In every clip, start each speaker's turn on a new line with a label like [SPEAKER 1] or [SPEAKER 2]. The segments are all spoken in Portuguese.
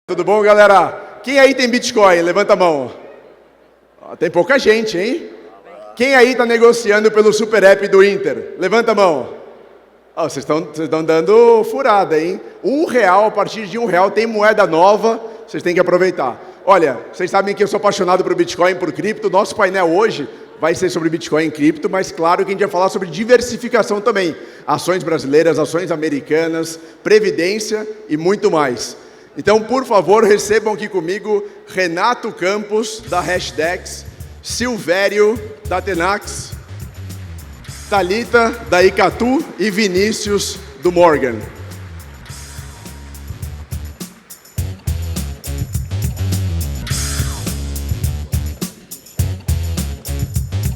[SPEAKER 1] Tudo bom, galera? Quem aí tem Bitcoin? Levanta a mão. Tem pouca gente, hein? Quem aí está negociando pelo Super App do Inter? Levanta a mão. Vocês estão dando furada, hein? R$1, a partir de R$1 tem moeda nova, vocês têm que aproveitar. Olha, vocês sabem que eu sou apaixonado por Bitcoin, por cripto. Nosso painel hoje vai ser sobre Bitcoin e cripto, mas claro que a gente vai falar sobre diversificação também. Ações brasileiras, ações americanas, previdência e muito mais. Então, por favor, recebam aqui comigo Renato Campos, da Hashdex, Silvério, da Tenax, Thalita, da Icatu e Vinícius, do Morgan.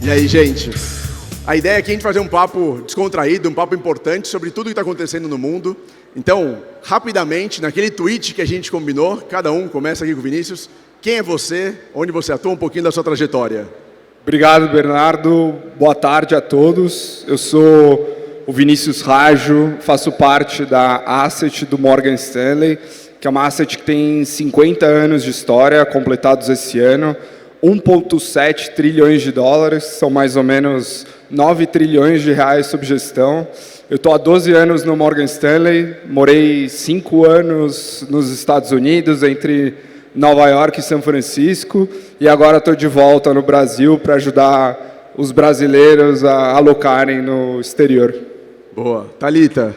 [SPEAKER 1] E aí, gente? A ideia aqui é a gente fazer um papo descontraído, um papo importante sobre tudo que está acontecendo no mundo. Então, rapidamente, naquele tweet que a gente combinou, cada um começa aqui com o Vinícius. Quem é você? Onde você atua? Um pouquinho da sua trajetória.
[SPEAKER 2] Obrigado, Bernardo. Boa tarde a todos. Eu sou o Vinícius Rajo, faço parte da Asset do Morgan Stanley, que é uma asset que tem 50 anos de história, completados esse ano. 1,7 trilhões de dólares, são mais ou menos 9 trilhões de reais sob gestão. Eu estou há 12 anos no Morgan Stanley, morei 5 anos nos Estados Unidos, entre Nova York e São Francisco, e agora estou de volta no Brasil para ajudar os brasileiros a alocarem no exterior.
[SPEAKER 1] Boa. Thalita.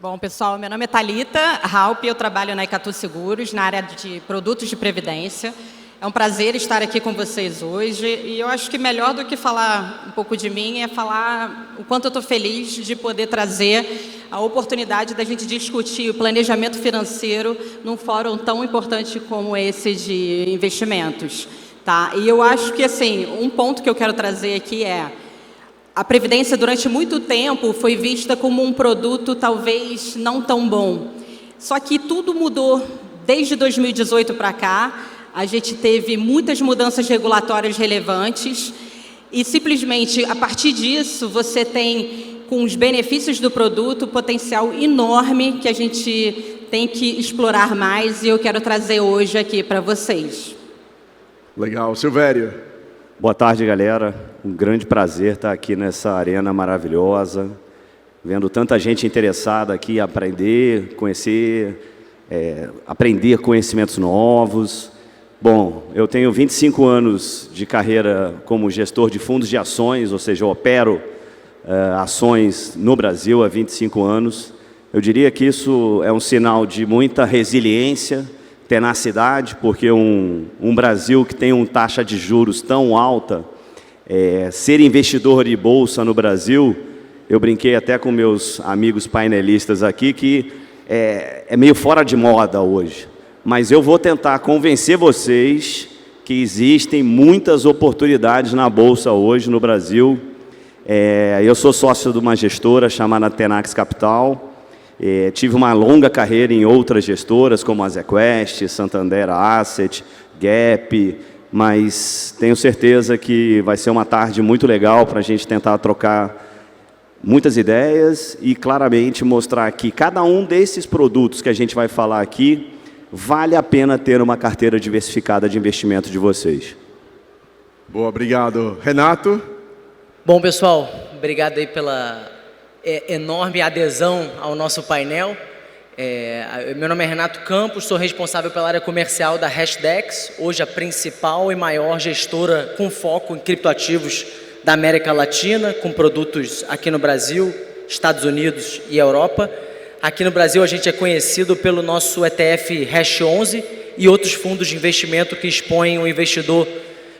[SPEAKER 3] Bom, pessoal, meu nome é Thalita Halp, eu trabalho na Icatu Seguros, na área de produtos de previdência. É um prazer estar aqui com vocês hoje e eu acho que melhor do que falar um pouco de mim é falar o quanto eu estou feliz de poder trazer a oportunidade da gente discutir o planejamento financeiro num fórum tão importante como esse de investimentos. Tá? E eu acho que, assim, um ponto que eu quero trazer aqui é a Previdência durante muito tempo foi vista como um produto talvez não tão bom. Só que tudo mudou desde 2018 para cá. A gente teve muitas mudanças regulatórias relevantes e simplesmente a partir disso você tem, com os benefícios do produto, potencial enorme que a gente tem que explorar mais e eu quero trazer hoje aqui para vocês.
[SPEAKER 1] Legal. Silvério.
[SPEAKER 4] Boa tarde, galera. Um grande prazer estar aqui nessa arena maravilhosa, vendo tanta gente interessada aqui em aprender, conhecer, aprender conhecimentos novos. Bom, eu tenho 25 anos de carreira como gestor de fundos de ações, ou seja, eu opero ações no Brasil há 25 anos. Eu diria que isso é um sinal de muita resiliência, tenacidade, porque um Brasil que tem uma taxa de juros tão alta, ser investidor de bolsa no Brasil, eu brinquei até com meus amigos painelistas aqui, que é meio fora de moda hoje. Mas eu vou tentar convencer vocês que existem muitas oportunidades na Bolsa hoje no Brasil. Eu sou sócio de uma gestora chamada Tenax Capital. Tive uma longa carreira em outras gestoras, como a ZQuest, Santander Asset, Gap, mas tenho certeza que vai ser uma tarde muito legal para a gente tentar trocar muitas ideias e claramente mostrar que cada um desses produtos que a gente vai falar aqui vale a pena ter uma carteira diversificada de investimento de vocês.
[SPEAKER 1] Boa, obrigado. Renato?
[SPEAKER 5] Bom, pessoal, obrigado aí pela enorme adesão ao nosso painel. Meu nome é Renato Campos, sou responsável pela área comercial da Hashdex, hoje a principal e maior gestora com foco em criptoativos da América Latina, com produtos aqui no Brasil, Estados Unidos e Europa. Aqui no Brasil a gente é conhecido pelo nosso ETF Hash 11 e outros fundos de investimento que expõem o investidor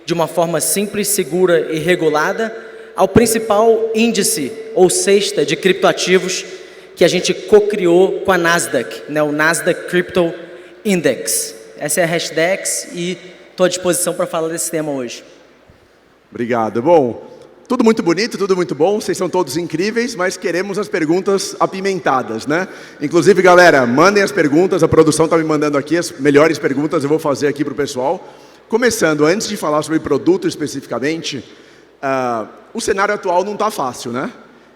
[SPEAKER 5] de uma forma simples, segura e regulada ao principal índice ou cesta de criptoativos que a gente co-criou com a Nasdaq, né, o Nasdaq Crypto Index. Essa é a Hashdex e estou à disposição para falar desse tema hoje.
[SPEAKER 1] Obrigado. Bom, tudo muito bonito, tudo muito bom, vocês são todos incríveis, mas queremos as perguntas apimentadas, né? Inclusive, galera, mandem as perguntas, a produção está me mandando aqui as melhores perguntas, eu vou fazer aqui para o pessoal. Começando, antes de falar sobre produto especificamente, o cenário atual não está fácil, né?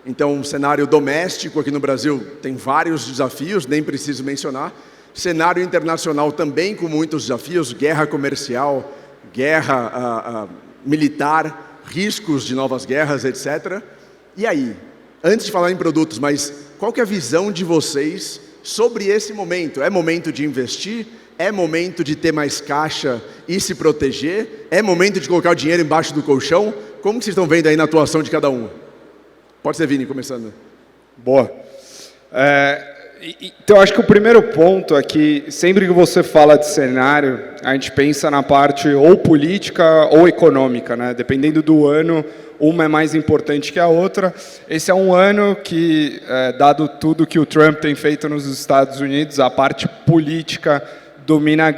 [SPEAKER 1] Então, o cenário doméstico aqui no Brasil tem vários desafios, nem preciso mencionar. Cenário internacional também com muitos desafios, guerra comercial, guerra militar, riscos de novas guerras, etc. E aí, antes de falar em produtos, mas qual que é a visão de vocês sobre esse momento? É momento de investir? É momento de ter mais caixa e se proteger? É momento de colocar o dinheiro embaixo do colchão? Como que vocês estão vendo aí na atuação de cada um? Pode ser, Vini, começando.
[SPEAKER 2] Boa. Então, acho que o primeiro ponto é que sempre que você fala de cenário, a gente pensa na parte ou política ou econômica, né? Dependendo do ano, uma é mais importante que a outra. Esse é um ano que, dado tudo que o Trump tem feito nos Estados Unidos, a parte política domina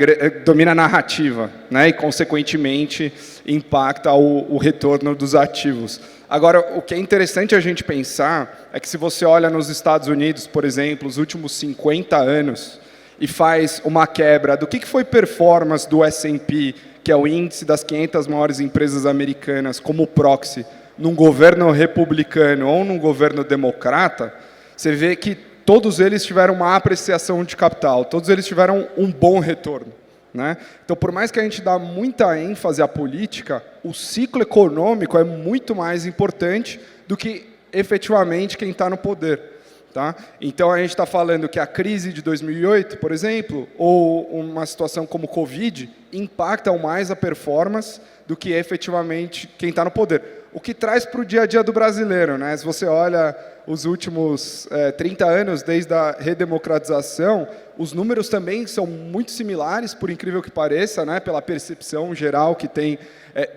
[SPEAKER 2] a narrativa, né? E, consequentemente, impacta o retorno dos ativos. Agora, o que é interessante a gente pensar é que se você olha nos Estados Unidos, por exemplo, os últimos 50 anos, e faz uma quebra do que foi performance do S&P, que é o índice das 500 maiores empresas americanas, como proxy, num governo republicano ou num governo democrata, você vê que todos eles tiveram uma apreciação de capital, todos eles tiveram um bom retorno, né? Então, por mais que a gente dá muita ênfase à política, o ciclo econômico é muito mais importante do que efetivamente quem está no poder. Tá? Então, a gente está falando que a crise de 2008, por exemplo, ou uma situação como o Covid, impactam mais a performance do que efetivamente quem está no poder. O que traz para o dia a dia do brasileiro, né? Se você olha os últimos 30 anos, desde a redemocratização, os números também são muito similares, por incrível que pareça, né? Pela percepção geral que tem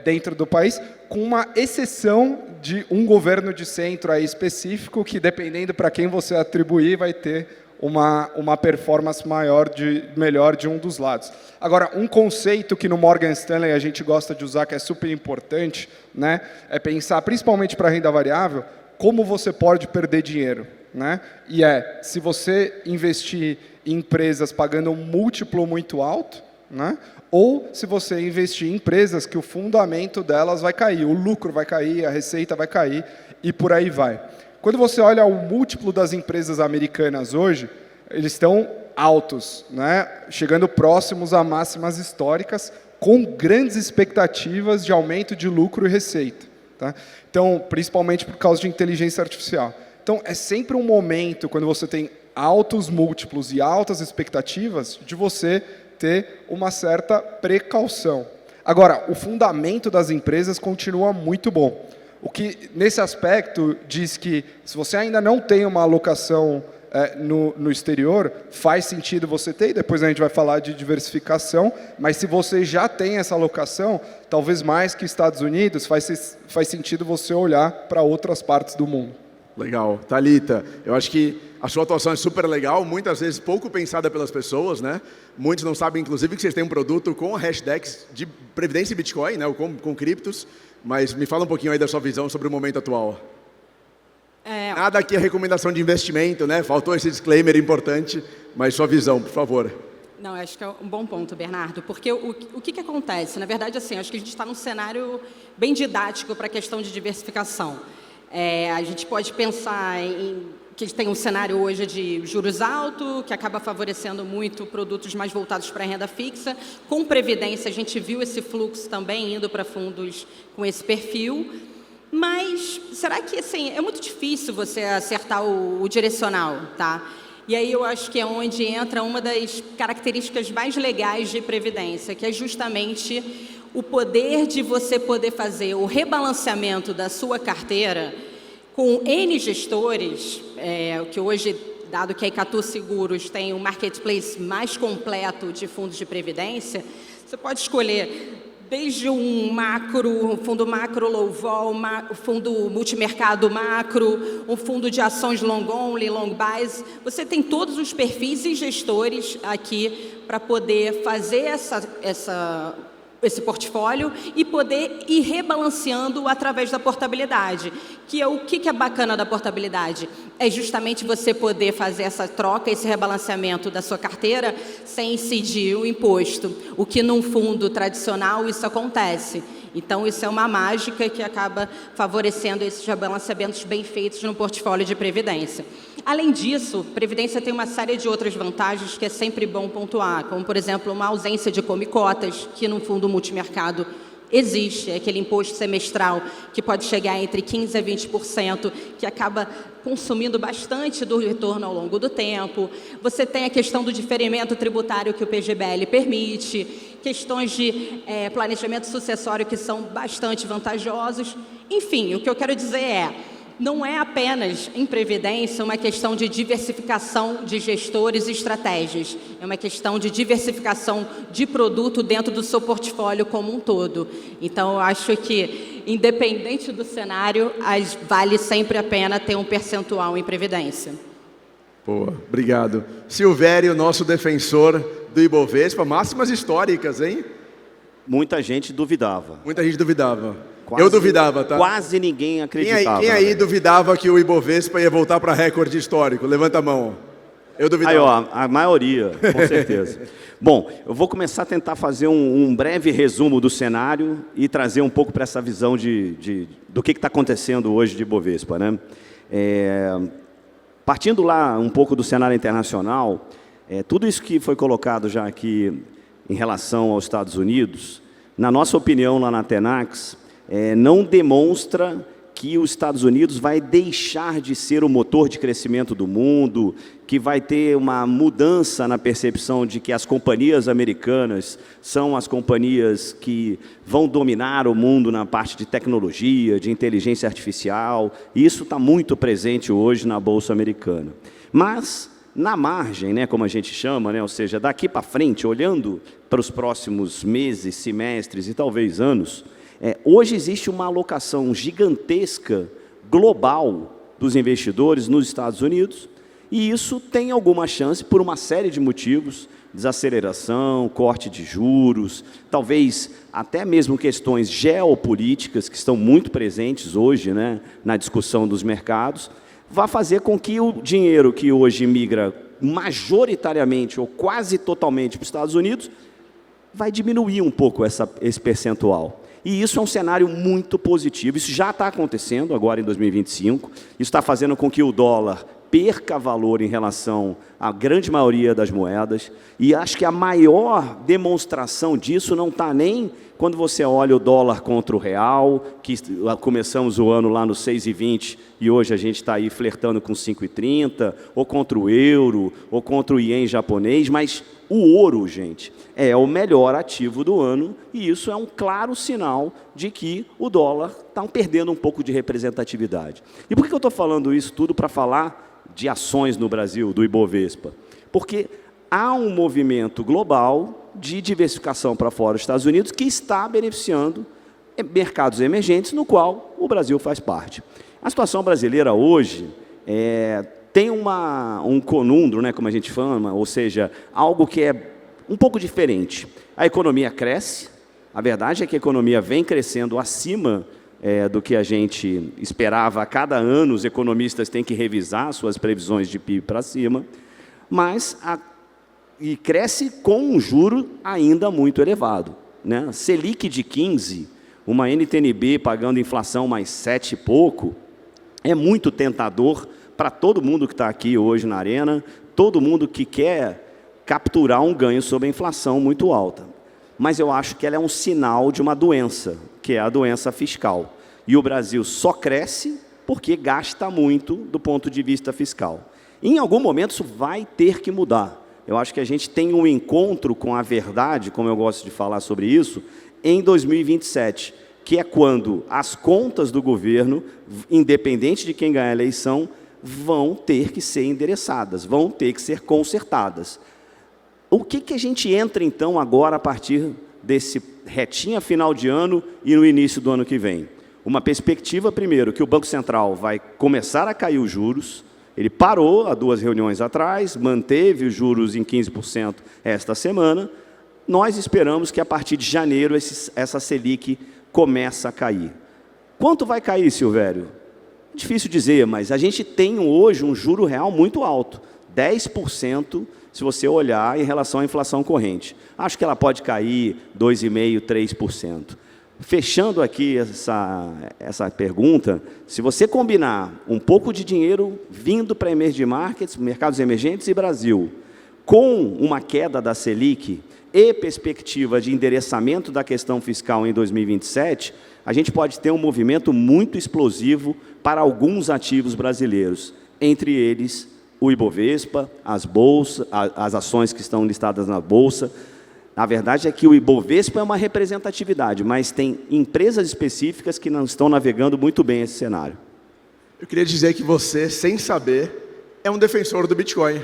[SPEAKER 2] dentro do país, com uma exceção de um governo de centro aí específico, que dependendo para quem você atribuir, vai ter uma performance melhor de um dos lados. Agora, um conceito que no Morgan Stanley a gente gosta de usar, que é super importante, né, é pensar, principalmente para a renda variável, como você pode perder dinheiro. Né? E se você investir em empresas pagando um múltiplo muito alto, né, ou se você investir em empresas que o fundamento delas vai cair, o lucro vai cair, a receita vai cair, e por aí vai. Quando você olha o múltiplo das empresas americanas hoje, eles estão altos, né? Chegando próximos a máximas históricas, com grandes expectativas de aumento de lucro e receita. Tá? Então, principalmente por causa de inteligência artificial. Então, é sempre um momento, quando você tem altos múltiplos e altas expectativas, de você ter uma certa precaução. Agora, o fundamento das empresas continua muito bom. O que, nesse aspecto, diz que se você ainda não tem uma alocação no exterior, faz sentido você ter, e depois a gente vai falar de diversificação, mas se você já tem essa alocação, talvez mais que Estados Unidos, faz sentido você olhar para outras partes do mundo.
[SPEAKER 1] Legal. Thalita, eu acho que a sua atuação é super legal, muitas vezes pouco pensada pelas pessoas, né? Muitos não sabem, inclusive, que vocês têm um produto com a Hashdex de Previdência e Bitcoin, né? Com criptos, mas me fala um pouquinho aí da sua visão sobre o momento atual. Nada aqui é recomendação de investimento, né? Faltou esse disclaimer importante, mas sua visão, por favor.
[SPEAKER 3] Não, acho que é um bom ponto, Bernardo, porque o que acontece? Na verdade, assim, acho que a gente está num cenário bem didático para a questão de diversificação. A gente pode pensar que a gente tem um cenário hoje de juros altos, que acaba favorecendo muito produtos mais voltados para a renda fixa. Com previdência, a gente viu esse fluxo também indo para fundos com esse perfil. Mas será que, assim, é muito difícil você acertar o direcional, tá? E aí eu acho que é onde entra uma das características mais legais de previdência, que é justamente o poder de você poder fazer o rebalanceamento da sua carteira com N gestores, que hoje, dado que a Icatu Seguros tem um marketplace mais completo de fundos de previdência, você pode escolher desde um fundo macro low vol, fundo multimercado macro, um fundo de ações long only, long buys. Você tem todos os perfis e gestores aqui para poder fazer esse portfólio e poder ir rebalanceando através da portabilidade. Que é o que é bacana da portabilidade? É justamente você poder fazer essa troca, esse rebalanceamento da sua carteira sem incidir o imposto. O que num fundo tradicional isso acontece. Então, isso é uma mágica que acaba favorecendo esses rebalanceamentos bem feitos no portfólio de previdência. Além disso, previdência tem uma série de outras vantagens que é sempre bom pontuar, como, por exemplo, uma ausência de come-cotas, que no fundo multimercado existe, é aquele imposto semestral que pode chegar entre 15% a 20%, que acaba consumindo bastante do retorno ao longo do tempo. Você tem a questão do diferimento tributário que o PGBL permite, questões de planejamento sucessório que são bastante vantajosos. Enfim, o que eu quero dizer é, não é apenas em previdência uma questão de diversificação de gestores e estratégias, é uma questão de diversificação de produto dentro do seu portfólio como um todo. Então, eu acho que, independente do cenário, vale sempre a pena ter um percentual em previdência.
[SPEAKER 1] Boa, obrigado. Silvério, nosso defensor do Ibovespa, máximas históricas, hein?
[SPEAKER 4] Muita gente duvidava.
[SPEAKER 1] Muita gente duvidava. Eu duvidava, tá?
[SPEAKER 4] Quase ninguém acreditava.
[SPEAKER 1] Quem aí duvidava que o Ibovespa ia voltar para recorde histórico? Levanta a mão. Eu duvidava.
[SPEAKER 4] Aí, ó, a maioria, com certeza. Bom, eu vou começar a tentar fazer um breve resumo do cenário e trazer um pouco para essa visão do que está acontecendo hoje de Ibovespa, né? Partindo lá um pouco do cenário internacional, tudo isso que foi colocado já aqui em relação aos Estados Unidos, na nossa opinião lá na Tenax, não demonstra que os Estados Unidos vai deixar de ser o motor de crescimento do mundo, que vai ter uma mudança na percepção de que as companhias americanas são as companhias que vão dominar o mundo na parte de tecnologia, de inteligência artificial. Isso está muito presente hoje na Bolsa Americana. Mas, na margem, né, como a gente chama, né, ou seja, daqui para frente, olhando para os próximos meses, semestres e talvez anos, hoje existe uma alocação gigantesca, global, dos investidores nos Estados Unidos, e isso tem alguma chance por uma série de motivos, desaceleração, corte de juros, talvez até mesmo questões geopolíticas que estão muito presentes hoje, né, na discussão dos mercados, vai fazer com que o dinheiro que hoje migra majoritariamente ou quase totalmente para os Estados Unidos vai diminuir um pouco esse percentual. E isso é um cenário muito positivo. Isso já está acontecendo agora em 2025. Isso está fazendo com que o dólar perca valor em relação à grande maioria das moedas. E acho que a maior demonstração disso não está nem quando você olha o dólar contra o real, que começamos o ano lá no 6,20 e hoje a gente está aí flertando com 5,30, ou contra o euro, ou contra o ien japonês, mas o ouro, gente, é o melhor ativo do ano e isso é um claro sinal de que o dólar está perdendo um pouco de representatividade. E por que eu estou falando isso tudo para falar de ações no Brasil, do Ibovespa? Porque há um movimento global de diversificação para fora dos Estados Unidos que está beneficiando mercados emergentes, no qual o Brasil faz parte. A situação brasileira hoje tem um conundro, né, como a gente chama, ou seja, algo que é um pouco diferente. A economia cresce, a verdade é que a economia vem crescendo acima do que a gente esperava. A cada ano os economistas têm que revisar suas previsões de PIB para cima, mas e cresce com um juro ainda muito elevado, né? Selic de 15, uma NTN-B pagando inflação mais 7 e pouco, é muito tentador para todo mundo que está aqui hoje na arena, todo mundo que quer capturar um ganho sobre a inflação muito alta. Mas eu acho que ela é um sinal de uma doença, que é a doença fiscal. E o Brasil só cresce porque gasta muito do ponto de vista fiscal. Em algum momento isso vai ter que mudar. Eu acho que a gente tem um encontro com a verdade, como eu gosto de falar sobre isso, em 2027, que é quando as contas do governo, independente de quem ganhar a eleição, vão ter que ser endereçadas, vão ter que ser consertadas. O que a gente entra, então, agora, a partir desse retinha final de ano e no início do ano que vem? Uma perspectiva, primeiro, que o Banco Central vai começar a cair os juros. Ele parou há 2 reuniões atrás, manteve os juros em 15% esta semana. Nós esperamos que, a partir de janeiro, essa Selic comece a cair. Quanto vai cair, Silvério? Difícil dizer, mas a gente tem hoje um juro real muito alto, 10%, se você olhar em relação à inflação corrente. Acho que ela pode cair 2,5%, 3%. Fechando aqui essa pergunta, se você combinar um pouco de dinheiro vindo para emerging markets, mercados emergentes e Brasil, com uma queda da Selic e perspectiva de endereçamento da questão fiscal em 2027, a gente pode ter um movimento muito explosivo para alguns ativos brasileiros, entre eles o Ibovespa, as bolsas, as ações que estão listadas na Bolsa. A verdade é que o Ibovespa é uma representatividade, mas tem empresas específicas que não estão navegando muito bem esse cenário.
[SPEAKER 1] Eu queria dizer que você, sem saber, é um defensor do Bitcoin.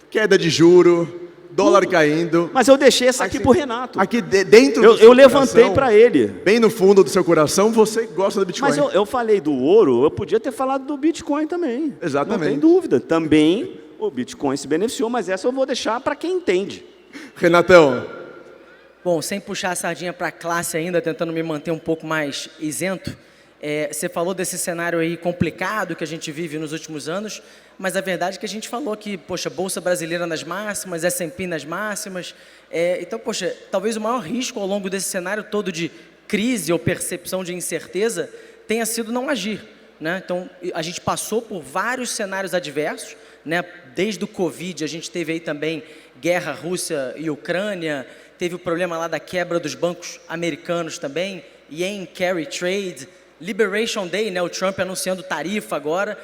[SPEAKER 1] Queda de juro, dólar caindo.
[SPEAKER 4] Mas eu deixei essa aqui para o Renato.
[SPEAKER 1] Aqui dentro do seu
[SPEAKER 4] Eu levantei para ele.
[SPEAKER 1] Bem no fundo do seu coração, você gosta do Bitcoin.
[SPEAKER 4] Mas eu falei do ouro, eu podia ter falado do Bitcoin também.
[SPEAKER 1] Exatamente.
[SPEAKER 4] Não tem dúvida. Também o Bitcoin se beneficiou, mas essa eu vou deixar para quem entende.
[SPEAKER 1] Renatão.
[SPEAKER 5] Bom, sem puxar a sardinha para a classe ainda, tentando me manter um pouco mais isento, você falou desse cenário aí complicado que a gente vive nos últimos anos, mas a verdade é que a gente falou que, poxa, Bolsa Brasileira nas máximas, S&P nas máximas, então, poxa, talvez o maior risco ao longo desse cenário todo de crise ou percepção de incerteza tenha sido não agir, né? Então, a gente passou por vários cenários adversos, né? Desde o Covid, a gente teve aí também guerra Rússia e Ucrânia, teve o problema lá da quebra dos bancos americanos também, Yen Carry Trade, Liberation Day, né, o Trump anunciando tarifa agora.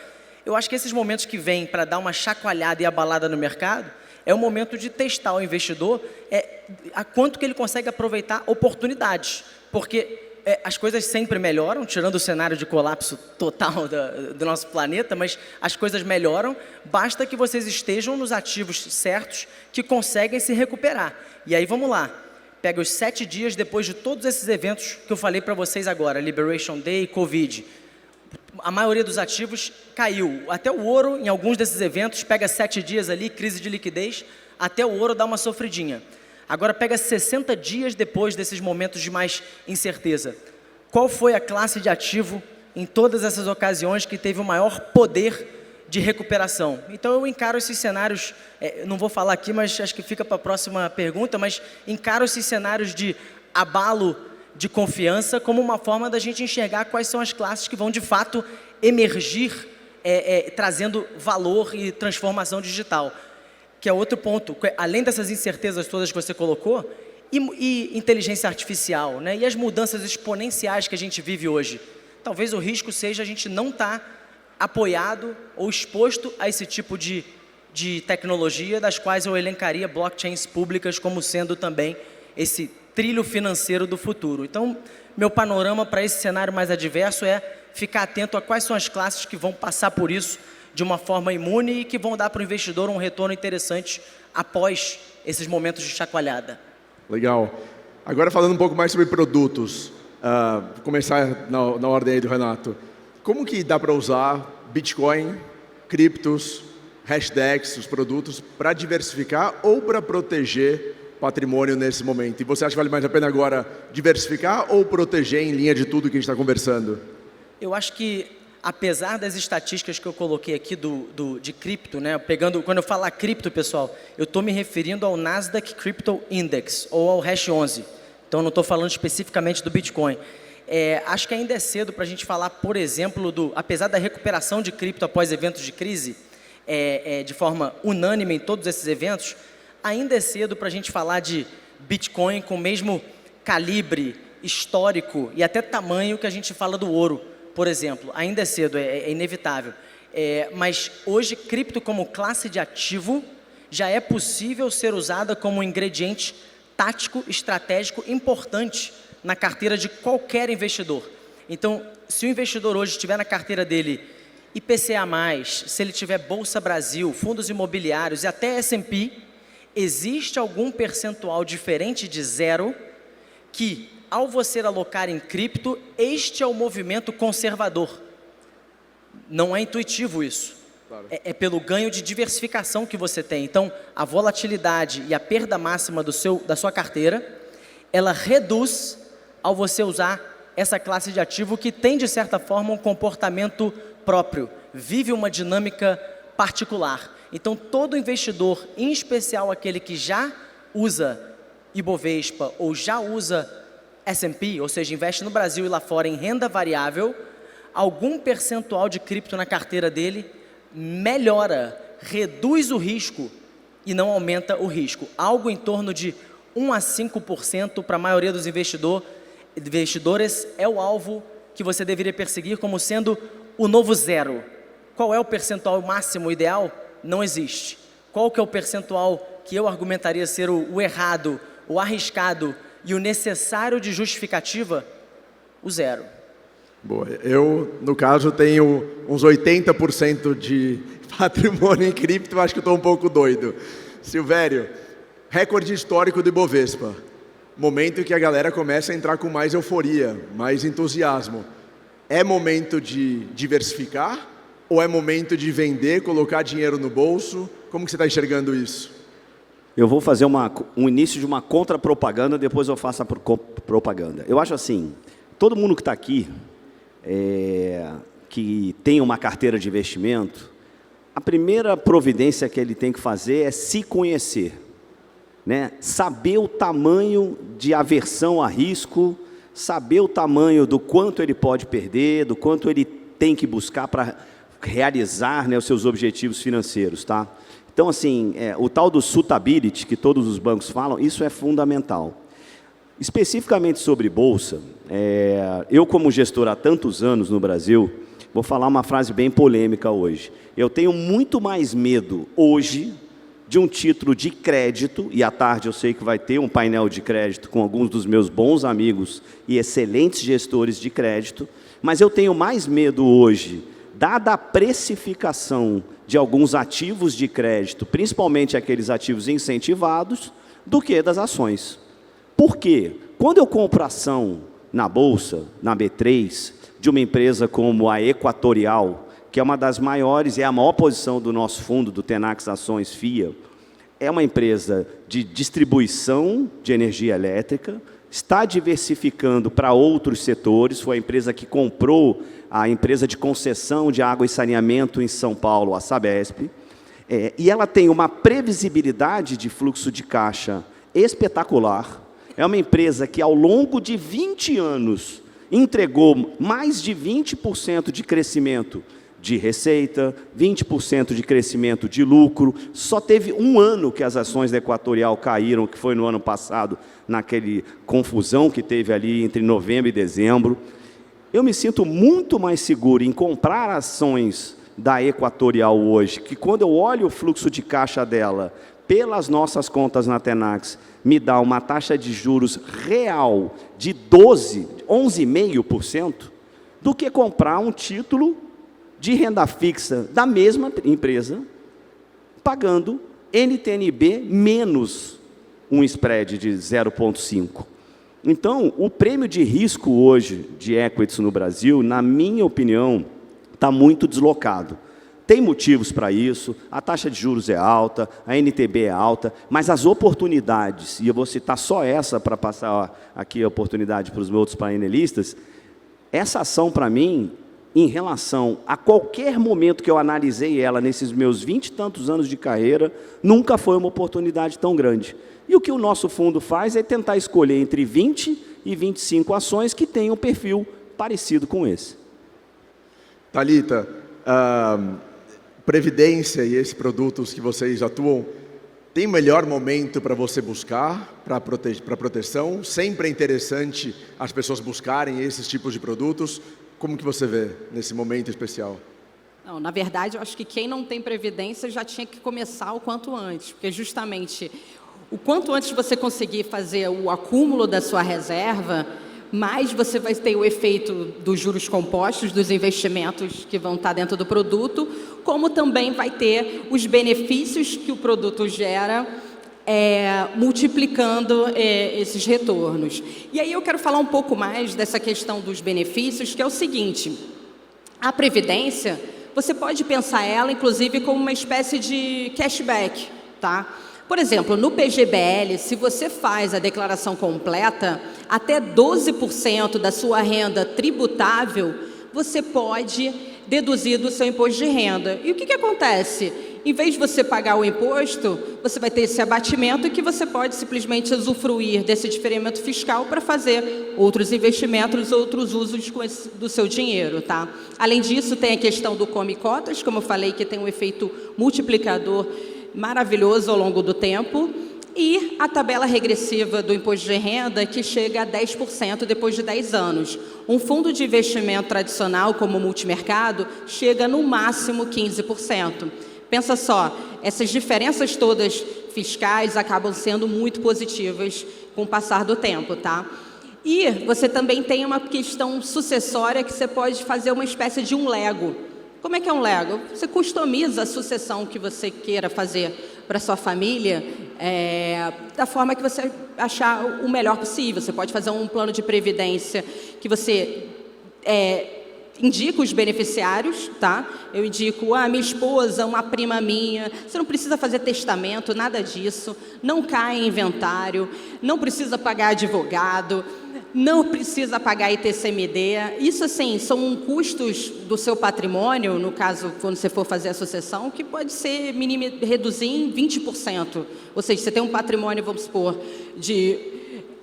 [SPEAKER 5] Eu acho que esses momentos que vêm para dar uma chacoalhada e abalada no mercado, é o momento de testar o investidor a quanto que ele consegue aproveitar oportunidades, porque as coisas sempre melhoram, tirando o cenário de colapso total do nosso planeta, mas as coisas melhoram, basta que vocês estejam nos ativos certos que conseguem se recuperar. E aí vamos lá, pega os 7 dias depois de todos esses eventos que eu falei para vocês agora, Liberation Day, Covid, a maioria dos ativos caiu, até o ouro em alguns desses eventos, pega 7 dias ali, crise de liquidez, até o ouro dá uma sofridinha. Agora pega 60 dias depois desses momentos de mais incerteza. Qual foi a classe de ativo em todas essas ocasiões que teve o maior poder de recuperação? Então eu encaro esses cenários, não vou falar aqui, mas acho que fica para a próxima pergunta, mas encaro esses cenários de abalo de confiança como uma forma da gente enxergar quais são as classes que vão de fato emergir, trazendo valor e transformação digital. Que é outro ponto, além dessas incertezas todas que você colocou, e inteligência artificial, né? E as mudanças exponenciais que a gente vive hoje. Talvez o risco seja a gente não estar apoiado ou exposto a esse tipo de tecnologia, das quais eu elencaria blockchains públicas como sendo também esse trilho financeiro do futuro. Então, meu panorama para esse cenário mais adverso é ficar atento a quais são as classes que vão passar por isso de uma forma imune e que vão dar para o investidor um retorno interessante após esses momentos de chacoalhada.
[SPEAKER 1] Legal. Agora falando um pouco mais sobre produtos, vou começar na ordem aí do Renato. Como que dá para usar Bitcoin, criptos, hashtags, os produtos, para diversificar ou para proteger patrimônio nesse momento? E você acha que vale mais a pena agora diversificar ou proteger em linha de tudo que a gente está conversando?
[SPEAKER 5] Eu acho que, apesar das estatísticas que eu coloquei aqui de cripto, né, quando eu falar cripto, pessoal, eu estou me referindo ao Nasdaq Crypto Index, ou ao Hash 11. Então, não estou falando especificamente do Bitcoin. Acho que ainda é cedo para a gente falar, por exemplo, apesar da recuperação de cripto após eventos de crise, de forma unânime em todos esses eventos, ainda é cedo para a gente falar de Bitcoin com o mesmo calibre histórico e até tamanho que a gente fala do ouro, por exemplo. Ainda é cedo, é inevitável. Mas hoje, cripto como classe de ativo já é possível ser usada como um ingrediente tático, estratégico importante na carteira de qualquer investidor. Então, se o investidor hoje tiver na carteira dele IPCA+, se ele tiver Bolsa Brasil, fundos imobiliários e até S&P, existe algum percentual diferente de zero que, ao você alocar em cripto, este é o movimento conservador. Não é intuitivo isso. Claro. É pelo ganho de diversificação que você tem. Então, a volatilidade e a perda máxima da sua carteira, ela reduz ao você usar essa classe de ativo que tem, de certa forma, um comportamento próprio, vive uma dinâmica particular. Então, todo investidor, em especial aquele que já usa Ibovespa ou já usa S&P, ou seja, investe no Brasil e lá fora em renda variável, algum percentual de cripto na carteira dele melhora, reduz o risco e não aumenta o risco. Algo em torno de 1 a 5% para a maioria dos investidores é o alvo que você deveria perseguir como sendo o novo zero. Qual é o percentual máximo ideal? Não existe. Qual que é o percentual que eu argumentaria ser o errado, o arriscado e o necessário de justificativa? O zero.
[SPEAKER 1] Boa. Eu, no caso, tenho uns 80% de patrimônio em cripto, acho que estou um pouco doido. Silvério, recorde histórico do Ibovespa. Momento em que a galera começa a entrar com mais euforia, mais entusiasmo. É momento de diversificar ou é momento de vender, colocar dinheiro no bolso? Como que você está enxergando isso?
[SPEAKER 4] Eu vou fazer um início de uma contra-propaganda, depois eu faço a propaganda. Eu acho assim, todo mundo que está aqui, que tem uma carteira de investimento, a primeira providência que ele tem que fazer é se conhecer, né? Saber o tamanho de aversão a risco, saber o tamanho do quanto ele pode perder, do quanto ele tem que buscar para realizar, né, os seus objetivos financeiros, tá? Então, assim, o tal do suitability, que todos os bancos falam, isso é fundamental. Especificamente sobre bolsa, eu como gestor há tantos anos no Brasil, vou falar uma frase bem polêmica hoje. Eu tenho muito mais medo hoje de um título de crédito, e à tarde eu sei que vai ter um painel de crédito com alguns dos meus bons amigos e excelentes gestores de crédito, mas eu tenho mais medo hoje, dada a precificação de alguns ativos de crédito, principalmente aqueles ativos incentivados, do que das ações. Por quê? Quando eu compro ação na Bolsa, na B3, de uma empresa como a Equatorial, que é uma das maiores, é a maior posição do nosso fundo, do Tenax Ações FIA, é uma empresa de distribuição de energia elétrica, está diversificando para outros setores, foi a empresa que comprou a empresa de concessão de água e saneamento em São Paulo, a Sabesp, e ela tem uma previsibilidade de fluxo de caixa espetacular. É uma empresa que, ao longo de 20 anos, entregou mais de 20% de crescimento de receita, 20% de crescimento de lucro. Só teve um ano que as ações da Equatorial caíram, que foi no ano passado, naquele confusão que teve ali entre novembro e dezembro. Eu me sinto muito mais seguro em comprar ações da Equatorial hoje, que quando eu olho o fluxo de caixa dela, pelas nossas contas na Tenax, me dá uma taxa de juros real de 11,5%, do que comprar um título de renda fixa da mesma empresa, pagando NTNB menos um spread de 0,5. Então, o prêmio de risco hoje de equities no Brasil, na minha opinião, está muito deslocado. Tem motivos para isso, a taxa de juros é alta, a NTB é alta, mas as oportunidades, e eu vou citar só essa para passar aqui a oportunidade para os meus outros painelistas, essa ação para mim, em relação a qualquer momento que eu analisei ela nesses meus 20 e tantos anos de carreira, nunca foi uma oportunidade tão grande. E o que o nosso fundo faz é tentar escolher entre 20 e 25 ações que tenham um perfil parecido com esse.
[SPEAKER 1] Thalita, Previdência e esses produtos que vocês atuam, tem melhor momento para você buscar, para proteção? Sempre é interessante as pessoas buscarem esses tipos de produtos. Como que você vê nesse momento especial?
[SPEAKER 3] Não, na verdade, eu acho que quem não tem previdência já tinha que começar o quanto antes, porque justamente o quanto antes você conseguir fazer o acúmulo da sua reserva, mais você vai ter o efeito dos juros compostos, dos investimentos que vão estar dentro do produto, como também vai ter os benefícios que o produto gera, multiplicando esses retornos. E aí eu quero falar um pouco mais dessa questão dos benefícios, que é o seguinte: a Previdência, você pode pensar ela, inclusive, como uma espécie de cashback, tá? Por exemplo, no PGBL, se você faz a declaração completa, até 12% da sua renda tributável, você pode deduzir do seu imposto de renda. E o que acontece? em vez de você pagar o imposto, você vai ter esse abatimento que você pode simplesmente usufruir desse diferimento fiscal para fazer outros investimentos, outros usos do seu dinheiro, tá? Além disso, tem a questão do Come Cotas, como eu falei, que tem um efeito multiplicador maravilhoso ao longo do tempo, e a tabela regressiva do imposto de renda, que chega a 10% depois de 10 anos. Um fundo de investimento tradicional, como o multimercado, chega no máximo 15%. Pensa só, essas diferenças todas fiscais acabam sendo muito positivas com o passar do tempo, tá? E você também tem uma questão sucessória que você pode fazer uma espécie de um Lego. Como é que é um Lego? Você customiza a sucessão que você queira fazer para sua família da forma que você achar o melhor possível. Você pode fazer um plano de previdência que você indica os beneficiários, tá? Eu indico minha esposa, uma prima minha. Você não precisa fazer testamento, nada disso. Não cai em inventário, não precisa pagar advogado, não precisa pagar ITCMD. Isso, assim, são custos do seu patrimônio, no caso, quando você for fazer a sucessão, que pode ser reduzir em 20%. Ou seja, você tem um patrimônio, vamos supor, de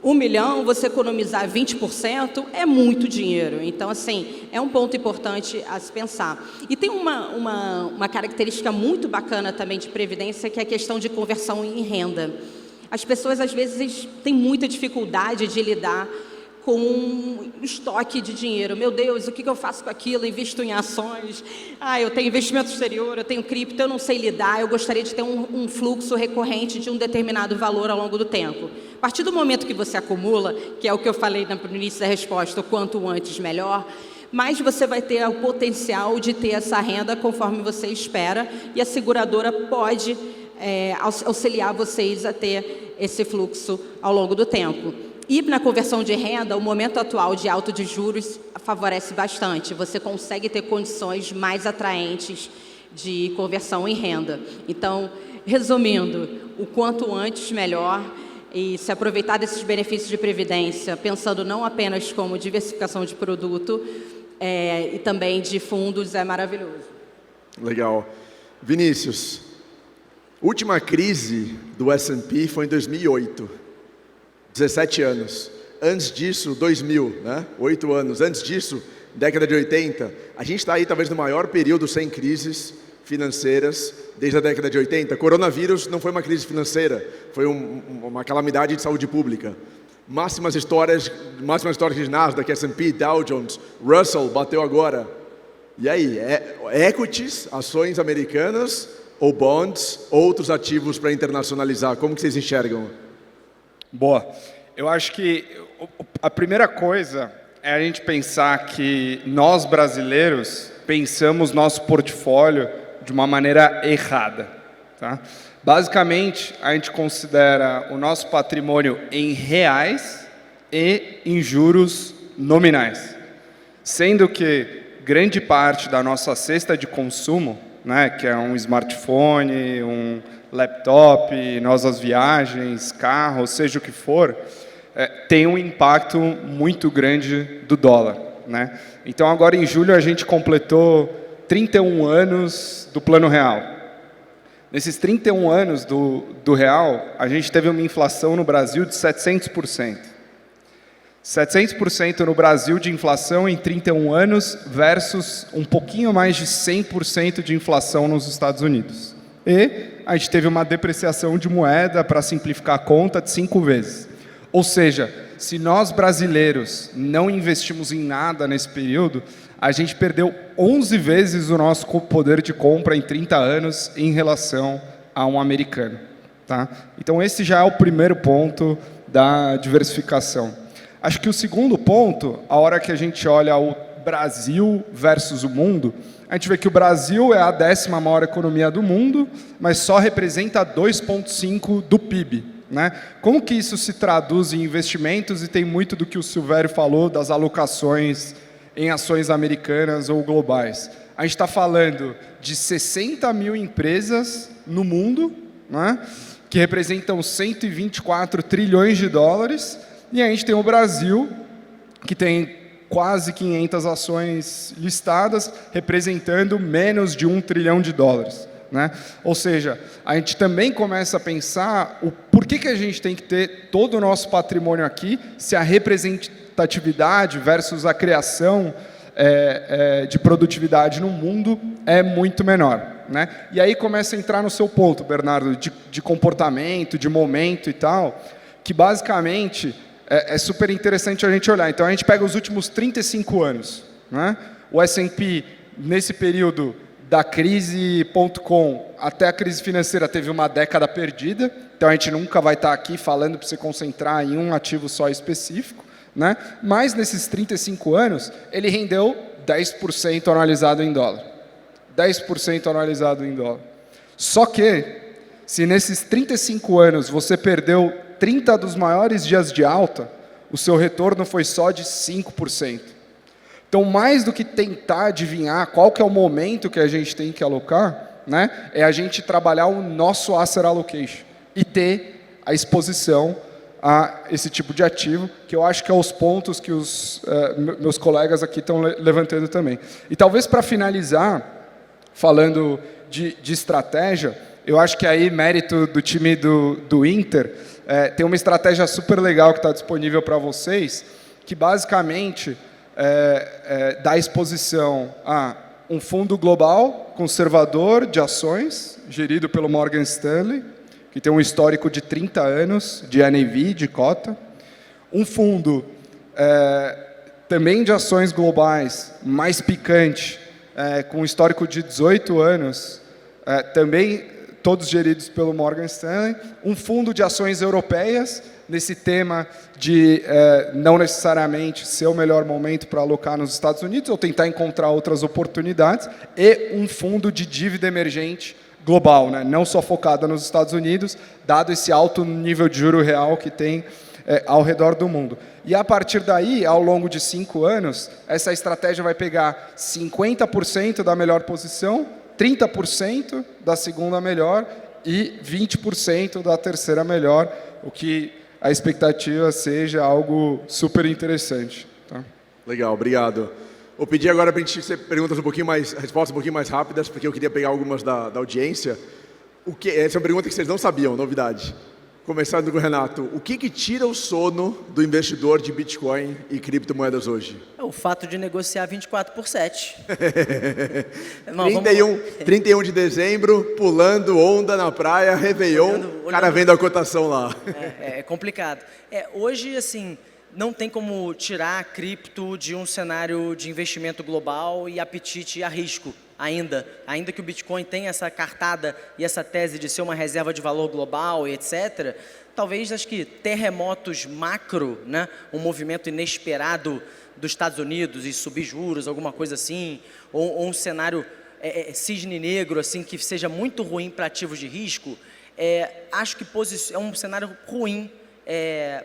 [SPEAKER 3] 1 milhão, você economizar 20% é muito dinheiro. Então, assim, é um ponto importante a se pensar. E tem uma característica muito bacana também de previdência, que é a questão de conversão em renda. As pessoas, às vezes, têm muita dificuldade de lidar com um estoque de dinheiro. Meu Deus, o que eu faço com aquilo? Invisto em ações, eu tenho investimento exterior, eu tenho cripto, eu não sei lidar, eu gostaria de ter um fluxo recorrente de um determinado valor ao longo do tempo. A partir do momento que você acumula, que é o que eu falei no início da resposta, o quanto antes melhor, mais você vai ter o potencial de ter essa renda conforme você espera, e a seguradora pode auxiliar vocês a ter esse fluxo ao longo do tempo. E na conversão de renda, o momento atual de alta de juros favorece bastante. Você consegue ter condições mais atraentes de conversão em renda. Então, resumindo, o quanto antes melhor, e se aproveitar desses benefícios de previdência, pensando não apenas como diversificação de produto e também de fundos, é maravilhoso.
[SPEAKER 1] Legal. Vinícius, última crise do S&P foi em 2008. 17 anos. Antes disso, 2000, né? 8 anos. Antes disso, década de 80. A gente está aí talvez no maior período sem crises financeiras desde a década de 80. Coronavírus não foi uma crise financeira, foi uma calamidade de saúde pública. Máximas histórias de Nasdaq, S&P, Dow Jones, Russell bateu agora. E aí, equities, ações americanas ou bonds, outros ativos para internacionalizar? Como que vocês enxergam?
[SPEAKER 2] Boa. Eu acho que a primeira coisa é a gente pensar que nós, brasileiros, pensamos nosso portfólio de uma maneira errada. Tá? Basicamente, a gente considera o nosso patrimônio em reais e em juros nominais. Sendo que grande parte da nossa cesta de consumo, né, que é um smartphone, um laptop, nossas viagens, carro, seja o que for, tem um impacto muito grande do dólar, né? Então, agora em julho, a gente completou 31 anos do Plano Real. Nesses 31 anos do Real, a gente teve uma inflação no Brasil de 700%. 700% no Brasil de inflação em 31 anos versus um pouquinho mais de 100% de inflação nos Estados Unidos. E a gente teve uma depreciação de moeda, para simplificar a conta, de 5 vezes. Ou seja, se nós brasileiros não investimos em nada nesse período, a gente perdeu 11 vezes o nosso poder de compra em 30 anos em relação a um americano. Tá? Então esse já é o primeiro ponto da diversificação. Acho que o segundo ponto, a hora que a gente olha o Brasil versus o mundo, a gente vê que o Brasil é a 10ª maior economia do mundo, mas só representa 2,5% do PIB. Né? Como que isso se traduz em investimentos? E tem muito do que o Silvério falou das alocações em ações americanas ou globais. A gente está falando de 60 mil empresas no mundo, né, que representam 124 trilhões de dólares, e a gente tem o Brasil, que tem quase 500 ações listadas, representando menos de 1 trilhão de dólares. né? Ou seja, a gente também começa a pensar o porquê que a gente tem que ter todo o nosso patrimônio aqui, se a representatividade versus a criação de produtividade no mundo é muito menor, né? E aí começa a entrar no seu ponto, Bernardo, de comportamento, de momento e tal, que basicamente é super interessante a gente olhar. Então a gente pega os últimos 35 anos, né? O S&P, nesse período da crise.com até a crise financeira, teve uma década perdida, então a gente nunca vai estar aqui falando para você concentrar em um ativo só específico, né? Mas nesses 35 anos, ele rendeu 10% anualizado em dólar. 10% anualizado em dólar. Só que, se nesses 35 anos você perdeu 30 dos maiores dias de alta, o seu retorno foi só de 5%. Então, mais do que tentar adivinhar qual que é o momento que a gente tem que alocar, né, é a gente trabalhar o nosso asset allocation e ter a exposição a esse tipo de ativo, que eu acho que é os pontos que os meus colegas aqui estão levantando também. E talvez para finalizar, falando de estratégia, eu acho que aí mérito do time do Inter, tem uma estratégia super legal que está disponível para vocês, que basicamente dá exposição a um fundo global conservador de ações, gerido pelo Morgan Stanley, que tem um histórico de 30 anos de NAV, de cota. Um fundo também de ações globais, mais picante, com um histórico de 18 anos, também todos geridos pelo Morgan Stanley. Um fundo de ações europeias, nesse tema de não necessariamente ser o melhor momento para alocar nos Estados Unidos, ou tentar encontrar outras oportunidades. E um fundo de dívida emergente global, né? Não só focada nos Estados Unidos, dado esse alto nível de juro real que tem ao redor do mundo. E a partir daí, ao longo de 5 anos, essa estratégia vai pegar 50% da melhor posição, 30% da segunda melhor e 20% da terceira melhor, o que a expectativa seja algo super interessante. Tá?
[SPEAKER 1] Legal, obrigado. Vou pedir agora para a gente ter perguntas respostas um pouquinho mais rápidas, porque eu queria pegar algumas da audiência. Essa é uma pergunta que vocês não sabiam, novidade. Começando com o Renato. O que31 o sono do investidor de Bitcoin e criptomoedas hoje?
[SPEAKER 5] É o fato de negociar 24/7.
[SPEAKER 1] 31 de dezembro, pulando onda na praia, Réveillon, o cara vendo a cotação lá.
[SPEAKER 5] É complicado. Hoje, assim, não tem como tirar a cripto de um cenário de investimento global e apetite a risco ainda que o Bitcoin tenha essa cartada e essa tese de ser uma reserva de valor global e etc., talvez, acho que terremotos macro, né, um movimento inesperado dos Estados Unidos e subir juros, alguma coisa assim, ou um cenário cisne negro, assim, que seja muito ruim para ativos de risco, acho que é um cenário ruim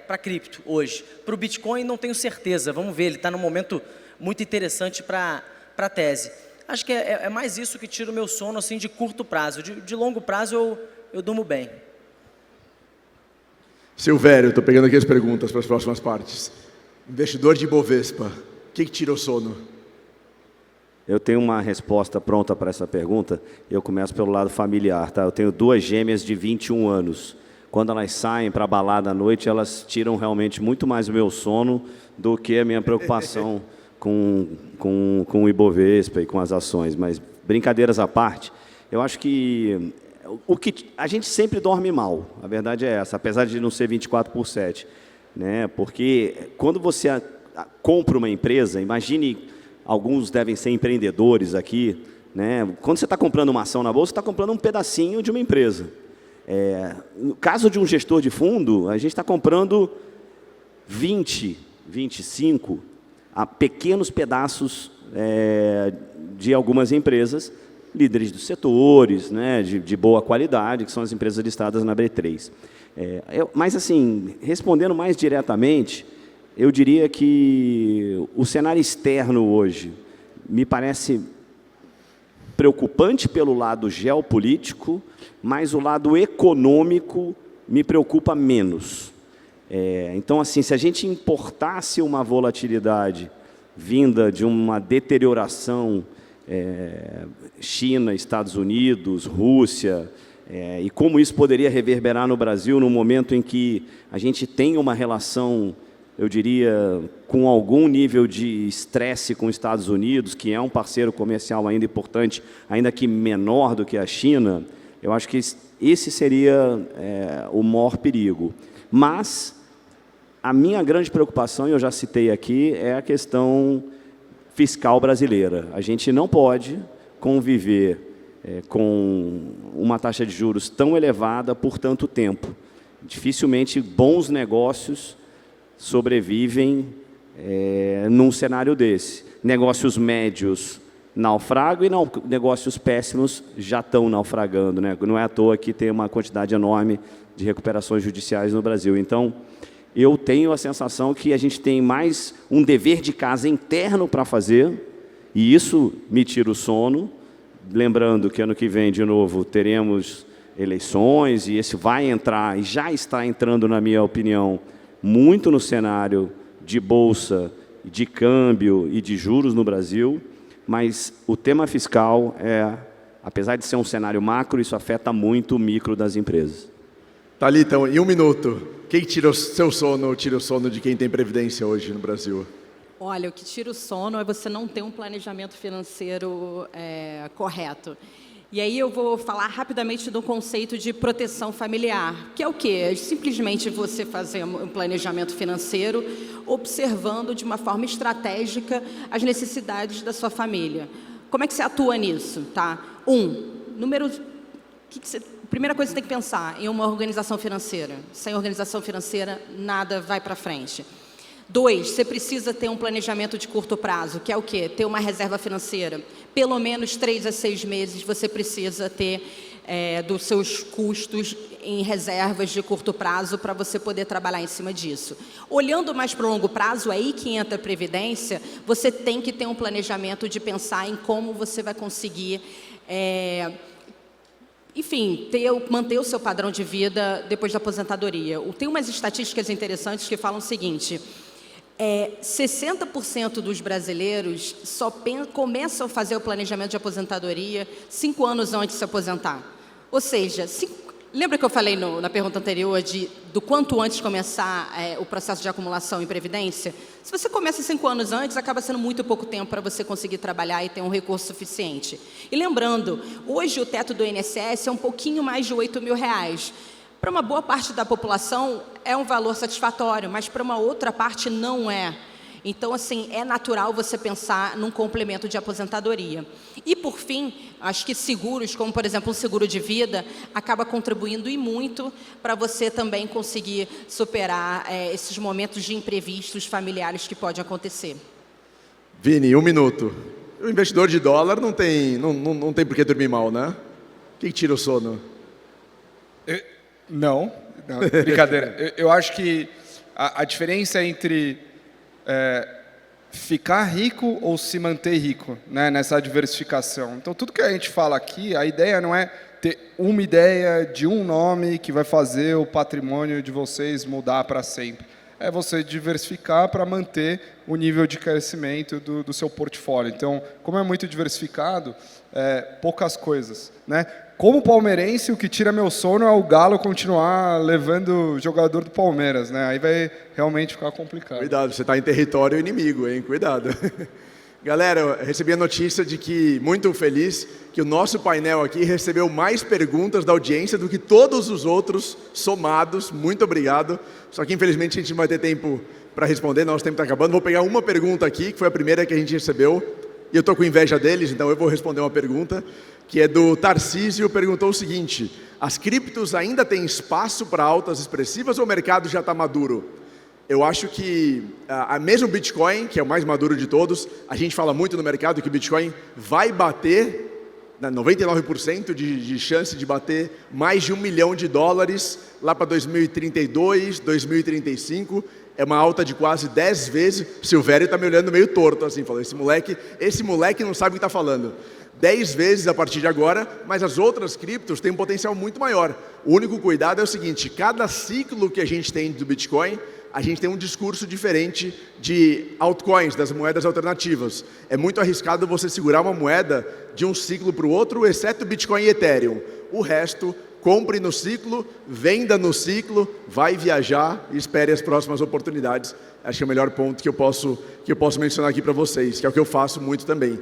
[SPEAKER 5] para cripto hoje. Para o Bitcoin não tenho certeza, vamos ver, ele está num momento muito interessante para a tese. Acho que é mais isso que tira o meu sono assim, de curto prazo. De longo prazo eu durmo bem.
[SPEAKER 1] Silvério, estou pegando aqui as perguntas para as próximas partes. Investidor de Ibovespa, o que tira o sono?
[SPEAKER 4] Eu tenho uma resposta pronta para essa pergunta. Eu começo pelo lado familiar. Tá? Eu tenho 2 gêmeas de 21 anos. Quando elas saem para a balada à noite, elas tiram realmente muito mais o meu sono do que a minha preocupação com o Ibovespa e com as ações. Mas, brincadeiras à parte, eu acho que a gente sempre dorme mal, a verdade é essa, apesar de não ser 24/7. Né? Porque quando você compra uma empresa, imagine, alguns devem ser empreendedores aqui, né? Quando você está comprando uma ação na bolsa, você está comprando um pedacinho de uma empresa. No caso de um gestor de fundo, a gente está comprando 20, 25 a pequenos pedaços de algumas empresas, líderes dos setores, né, de boa qualidade, que são as empresas listadas na B3. Mas, assim, respondendo mais diretamente, eu diria que o cenário externo hoje me parece preocupante pelo lado geopolítico, mas o lado econômico me preocupa menos. Então, assim, se a gente importasse uma volatilidade vinda de uma deterioração China, Estados Unidos, Rússia, e como isso poderia reverberar no Brasil no momento em que a gente tem uma relação, eu diria, com algum nível de estresse com os Estados Unidos, que é um parceiro comercial ainda importante, ainda que menor do que a China. Eu acho que esse seria o maior perigo. Mas a minha grande preocupação, e eu já citei aqui, é a questão fiscal brasileira. A gente não pode conviver com uma taxa de juros tão elevada por tanto tempo. Dificilmente bons negócios sobrevivem num cenário desse. Negócios médios naufragam e negócios péssimos já estão naufragando, né? Não é à toa que tem uma quantidade enorme de recuperações judiciais no Brasil. Então, eu tenho a sensação que a gente tem mais um dever de casa interno para fazer, e isso me tira o sono. Lembrando que ano que vem, de novo, teremos eleições, e esse vai entrar, e já está entrando, na minha opinião, muito no cenário de bolsa, de câmbio e de juros no Brasil, mas o tema fiscal apesar de ser um cenário macro, isso afeta muito o micro das empresas.
[SPEAKER 1] Thalita, em 1 minuto, o que tira o seu sono ou tira o sono de quem tem previdência hoje no Brasil?
[SPEAKER 3] Olha, o que tira o sono é você não ter um planejamento financeiro correto. E aí eu vou falar rapidamente do conceito de proteção familiar, que é o quê? É simplesmente você fazer um planejamento financeiro observando de uma forma estratégica as necessidades da sua família. Como é que você atua nisso? Tá? Primeira coisa que você tem que pensar em uma organização financeira. Sem organização financeira, nada vai para frente. 2, você precisa ter um planejamento de curto prazo, que é o quê? Ter uma reserva financeira. Pelo menos 3 a 6 meses você precisa ter dos seus custos em reservas de curto prazo para você poder trabalhar em cima disso. Olhando mais para o longo prazo, aí que entra a previdência, você tem que ter um planejamento de pensar em como você vai conseguir enfim, manter o seu padrão de vida depois da aposentadoria. Tem umas estatísticas interessantes que falam o seguinte: 60% dos brasileiros só começam a fazer o planejamento de aposentadoria 5 anos antes de se aposentar. Ou seja, lembra que eu falei na pergunta anterior do quanto antes começar o processo de acumulação em previdência? Se você começa 5 anos antes, acaba sendo muito pouco tempo para você conseguir trabalhar e ter um recurso suficiente. E lembrando, hoje o teto do INSS é um pouquinho mais de R$8.000. Para uma boa parte da população é um valor satisfatório, mas para uma outra parte não é. Então, assim, é natural você pensar num complemento de aposentadoria. E, por fim, acho que seguros, como, por exemplo, um seguro de vida, acaba contribuindo e muito para você também conseguir superar esses momentos de imprevistos familiares que podem acontecer.
[SPEAKER 1] Vini, 1 minuto. O investidor de dólar não tem por que dormir mal, né? O que tira o sono?
[SPEAKER 2] Não, brincadeira. Eu acho que a diferença entre ficar rico ou se manter rico, né, nessa diversificação. Então, tudo que a gente fala aqui, a ideia não é ter uma ideia de um nome que vai fazer o patrimônio de vocês mudar para sempre. É você diversificar para manter o nível de crescimento do seu portfólio. Então, como é muito diversificado, poucas coisas, né? Como palmeirense, o que tira meu sono é o Galo continuar levando o jogador do Palmeiras, né? Aí vai realmente ficar complicado.
[SPEAKER 1] Cuidado, você está em território inimigo, hein? Cuidado. Galera, eu recebi a notícia de que, muito feliz, que o nosso painel aqui recebeu mais perguntas da audiência do que todos os outros somados. Muito obrigado. Só que, infelizmente, a gente não vai ter tempo para responder, nosso tempo está acabando. Vou pegar uma pergunta aqui, que foi a primeira que a gente recebeu, e eu estou com inveja deles, então eu vou responder uma pergunta, que é do Tarcísio, perguntou o seguinte: as criptos ainda têm espaço para altas expressivas ou o mercado já está maduro? Eu acho que mesmo o Bitcoin, que é o mais maduro de todos, a gente fala muito no mercado que o Bitcoin vai bater, 99% de chance de bater mais de $1 milhão lá para 2032, 2035, é uma alta de quase 10 vezes. O Silvério está me olhando meio torto, assim, falou, esse moleque não sabe o que está falando. 10 vezes a partir de agora, mas as outras criptos têm um potencial muito maior. O único cuidado é o seguinte, cada ciclo que a gente tem do Bitcoin, a gente tem um discurso diferente de altcoins, das moedas alternativas. É muito arriscado você segurar uma moeda de um ciclo para o outro, exceto Bitcoin e Ethereum. O resto, compre no ciclo, venda no ciclo, vai viajar e espere as próximas oportunidades. Acho que é o melhor ponto que eu posso mencionar aqui para vocês, que é o que eu faço muito também.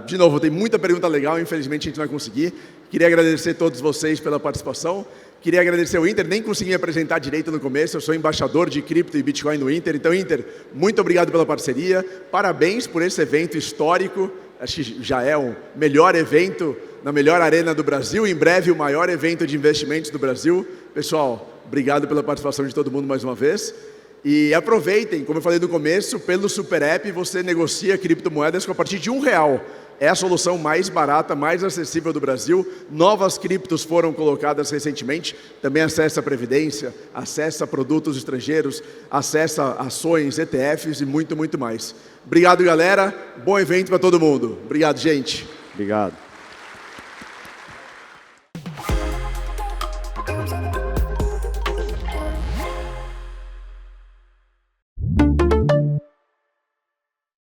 [SPEAKER 1] De novo, tem muita pergunta legal, infelizmente a gente não vai conseguir. Queria agradecer a todos vocês pela participação. Queria agradecer ao Inter, nem consegui me apresentar direito no começo, eu sou embaixador de cripto e Bitcoin no Inter. Então, Inter, muito obrigado pela parceria, parabéns por esse evento histórico, acho que já é o melhor evento na melhor arena do Brasil, em breve o maior evento de investimentos do Brasil. Pessoal, obrigado pela participação de todo mundo mais uma vez. E aproveitem, como eu falei no começo, pelo Super App você negocia criptomoedas com a partir de R$1. É a solução mais barata, mais acessível do Brasil. Novas criptos foram colocadas recentemente. Também acessa a Previdência, acessa produtos estrangeiros, acessa ações, ETFs e muito, muito mais. Obrigado, galera. Bom evento para todo mundo. Obrigado, gente.
[SPEAKER 4] Obrigado.